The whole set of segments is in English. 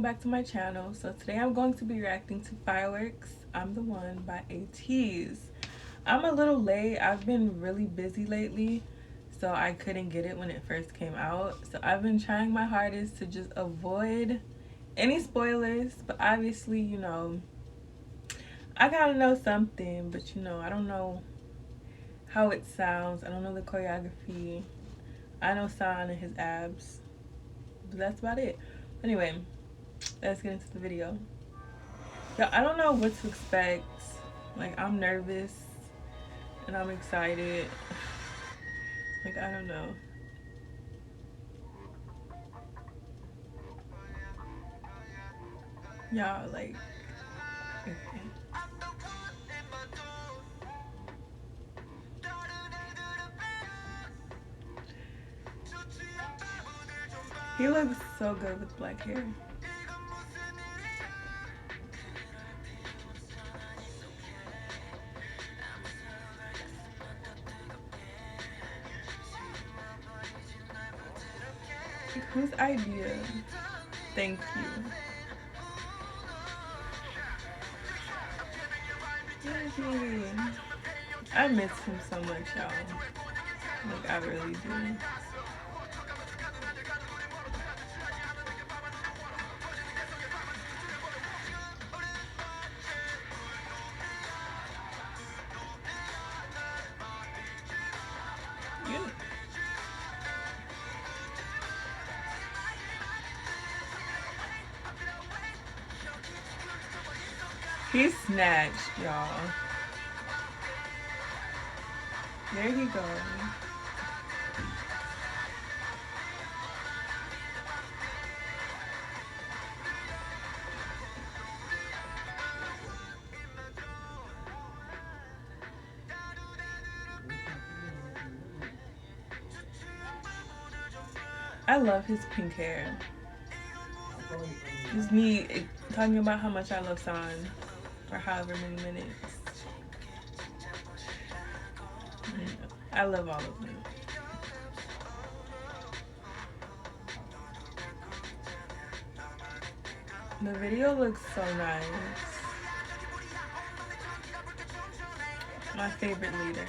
back to my channel. So today I'm going to be reacting to Fireworks, I'm the One by ATEEZ. I'm a little late. I've been really busy lately, so I couldn't get it when it first came out. So I've been trying my hardest to just avoid any spoilers, but obviously, you know, I gotta know something, but you know, I don't know how it sounds. I don't know the choreography. I know San and his abs, but that's about it. Anyway, let's get into the video. Yo, I don't know what to expect. Like, I'm nervous and I'm excited. Like, I don't know. Y'all, like, okay. He looks so good with black hair. Like, whose idea? Thank you. Yay. I miss him so much, y'all. Like, I really do. You, he snatched, y'all. There he goes. I love his pink hair. It's me talking about how much I love San for however many minutes. I love all of them. The video looks so nice. My favorite leader.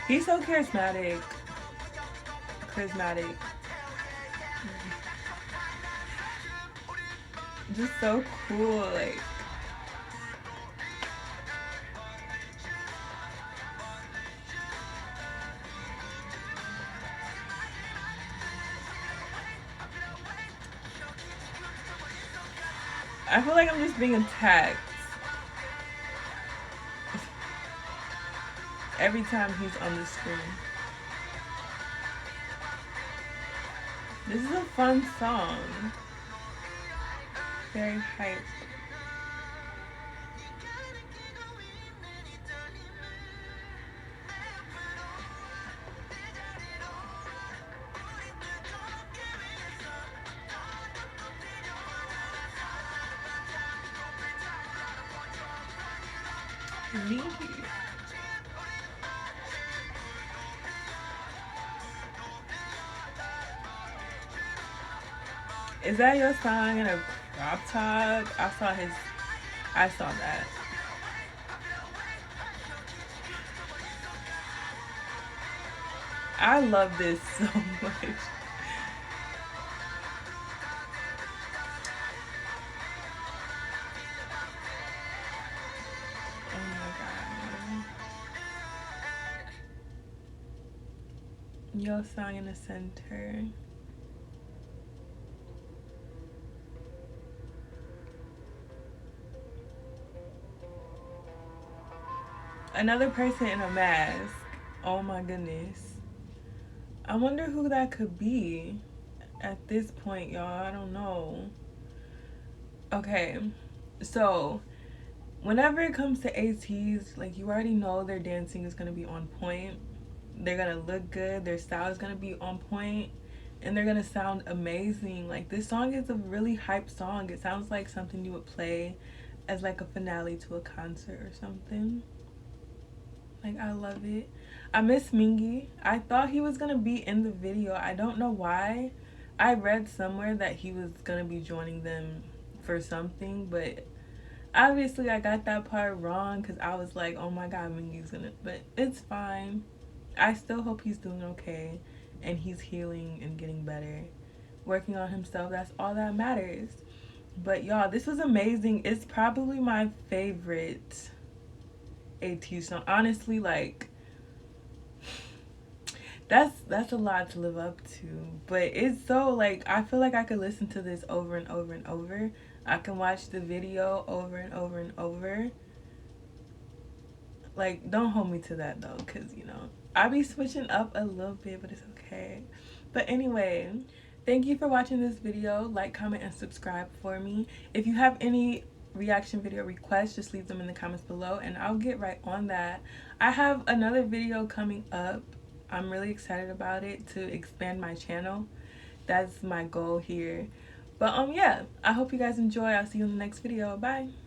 He's so charismatic. Just so cool, like. I feel like I'm just being attacked every time he's on the screen. This is a fun song. Very hype. Neat. Is that your song in a crop top? I saw that. I love this so much. Oh my god. Your song in the center. Another person in a mask. Oh my goodness. I wonder who that could be at this point, y'all. I don't know. Okay, so whenever it comes to ATEEZ, like, you already know their dancing is gonna be on point. They're gonna look good. Their style is gonna be on point, and they're gonna sound amazing. Like, this song is a really hype song. It sounds like something you would play as like a finale to a concert or something. Like, I love it. I miss Mingi. I thought he was gonna be in the video. I don't know why, I read somewhere that he was gonna be joining them for something, but obviously I got that part wrong because I was like, oh my god, Mingy's gonna, but it's fine. I still hope he's doing okay and he's healing and getting better, working on himself. That's all that matters. But y'all, this was amazing. It's probably my favorite ATEEZ song. Honestly, like, that's a lot to live up to, but it's so, like, I feel like I could listen to this over and over and over. I can watch the video over and over and over. Like, don't hold me to that though, because you know I be switching up a little bit, but it's okay. But anyway, thank you for watching this video. Like, comment, and subscribe for me. If you have any reaction video requests, just leave them in the comments below and I'll get right on that. I have another video coming up. I'm really excited about it, to expand my channel. That's my goal here. But yeah, I hope you guys enjoy. I'll see you in the next video. Bye.